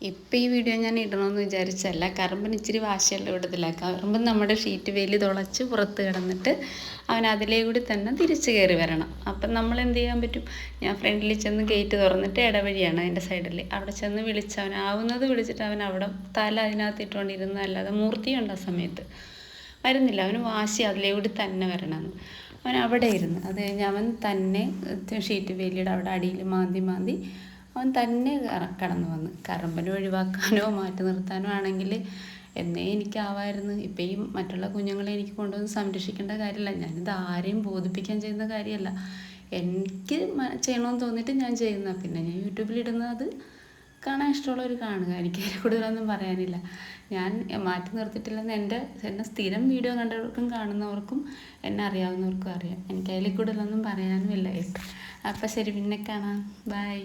ഇപ്പം ഈ വീഡിയോ ഞാൻ ഇടണമെന്ന് വിചാരിച്ചല്ല. കറുമ്പന് ഇച്ചിരി വാശിയുള്ള കൂട്ടത്തിലാണ്. കറുമ്പൻ നമ്മുടെ ഷീറ്റ് വേലി തുളച്ച് പുറത്ത് കിടന്നിട്ട് അവൻ അതിലേ കൂടി തന്നെ തിരിച്ച് കയറി വരണം. അപ്പം നമ്മൾ എന്ത് ചെയ്യാൻ പറ്റും? ഞാൻ ഫ്രണ്ടിൽ ചെന്ന് ഗേറ്റ് തുറന്നിട്ട് ഇടവഴിയാണ് അതിൻ്റെ സൈഡിൽ, അവിടെ ചെന്ന് വിളിച്ചവനാവുന്നത് വിളിച്ചിട്ട് അവൻ അവിടെ തല അതിനകത്ത് ഇട്ടുകൊണ്ടിരുന്ന, അല്ലാതെ മൂർത്തിയുണ്ട് ആ സമയത്ത് വരുന്നില്ല. അവന് വാശി അതിലേ കൂടി തന്നെ വരണമെന്ന്. അവൻ അവിടെ ഇരുന്ന് അത് കഴിഞ്ഞ് അവൻ തന്നെ ഷീറ്റ് വേലിയുടെ അവിടെ അടിയിൽ മാന്തി അവൻ തന്നെ കടന്നു വന്ന്. കറമ്പനെ ഒഴിവാക്കാനോ മാറ്റി നിർത്താനോ ആണെങ്കിൽ എന്നേ എനിക്കാവായിരുന്നു. ഇപ്പം ഈ മറ്റുള്ള കുഞ്ഞുങ്ങളെ എനിക്ക് കൊണ്ടുവന്ന് സംരക്ഷിക്കേണ്ട കാര്യമില്ല. ഞാനിത് ആരെയും ബോധിപ്പിക്കാൻ ചെയ്യുന്ന കാര്യമല്ല. എനിക്ക് ചെയ്യണമെന്ന് തോന്നിയിട്ട് ഞാൻ ചെയ്യുന്ന, പിന്നെ ഞാൻ യൂട്യൂബിലിടുന്നത് അത് കാണാൻ ഇഷ്ടമുള്ളവർ കാണുക. എനിക്ക് അതിൽ കൂടുതലൊന്നും പറയാനില്ല. ഞാൻ മാറ്റി നിർത്തിയിട്ടില്ലെന്ന് എന്നെ സ്ഥിരം വീഡിയോ കണ്ടവർക്കും കാണുന്നവർക്കും എന്നെ അറിയാവുന്നവർക്കും അറിയാം. എനിക്ക് അതിൽ കൂടുതലൊന്നും പറയാനുമില്ല. അപ്പം ശരി, പിന്നെ കാണാം. ബൈ.